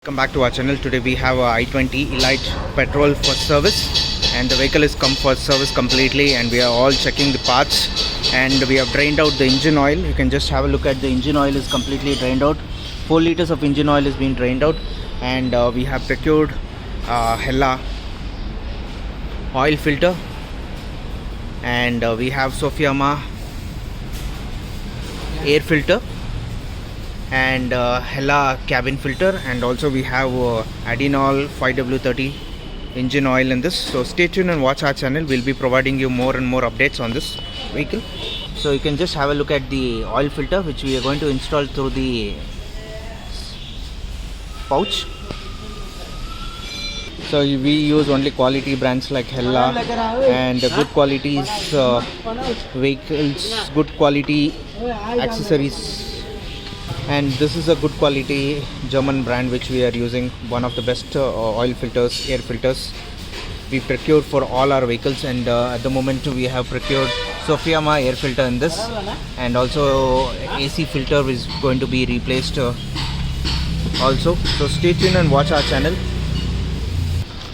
Welcome back to our channel. Today we have a i20 Elite Petrol for service, and the vehicle is come for service completely, and we are all checking the parts, and we have drained out the engine oil. You can just have a look at the engine oil is completely drained out. 4 liters of engine oil is being drained out, and we have procured Hella oil filter, and we have Sofima air filter, and Hella cabin filter, and also we have Addinoil 5W30 engine oil in this. So stay tuned and watch our channel. We'll be providing you more and more updates on this vehicle. So you can just have a look at the oil filter, which we are going to install through the pouch. So we use only quality brands like Hella and good qualities vehicles, good quality accessories. And this is a good quality German brand which we are using, one of the best oil filters, air filters we procure for all our vehicles. And at the moment we have procured Sofima air filter in this, and also AC filter is going to be replaced also. So stay tuned and watch our channel.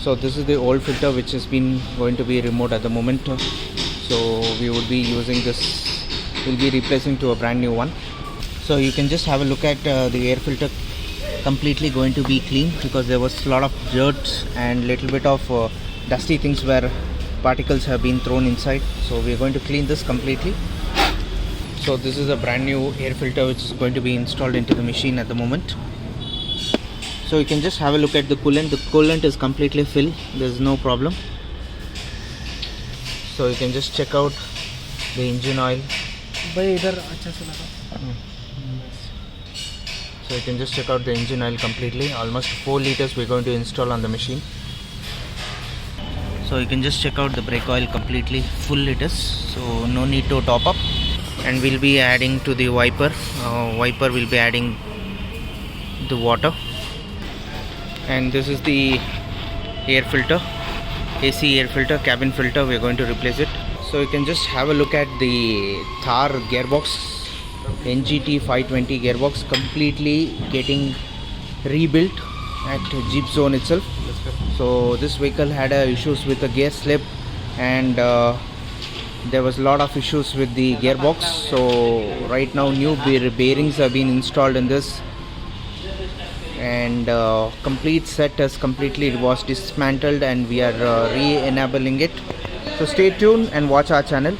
So this is the old filter which has been going to be removed at the moment. So we would be using this, we'll be replacing to a brand new one. So you can just have a look at the air filter, completely going to be clean, because there was a lot of dirt and little bit of dusty things where particles have been thrown inside. So we are going to clean this completely. So this is a brand new air filter which is going to be installed into the machine at the moment. So you can just have a look at the coolant. The coolant is completely filled, there is no problem. So you can just check out the engine oil. So you can just check out the engine oil completely. Almost 4 liters we're going to install on the machine. So you can just check out the brake oil, completely full it is, so no need to top up. And we'll be adding to the wiper. Wiper will be adding the water. And this is the air filter, AC air filter, cabin filter. We're going to replace it. So you can just have a look at the Thar gearbox, NGT 520 gearbox, completely getting rebuilt at Gypsy itself. So this vehicle had issues with the gear slip, and there was a lot of issues with the gearbox. So right now new bearings have been installed in this, and complete set has completely was dismantled, and we are re-enabling it. So stay tuned and watch our channel.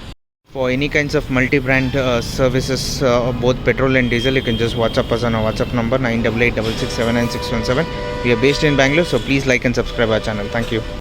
For any kinds of multi-brand services, both petrol and diesel, you can just WhatsApp us on our WhatsApp number 98866799617. We are based in Bangalore, so please like and subscribe our channel. Thank you.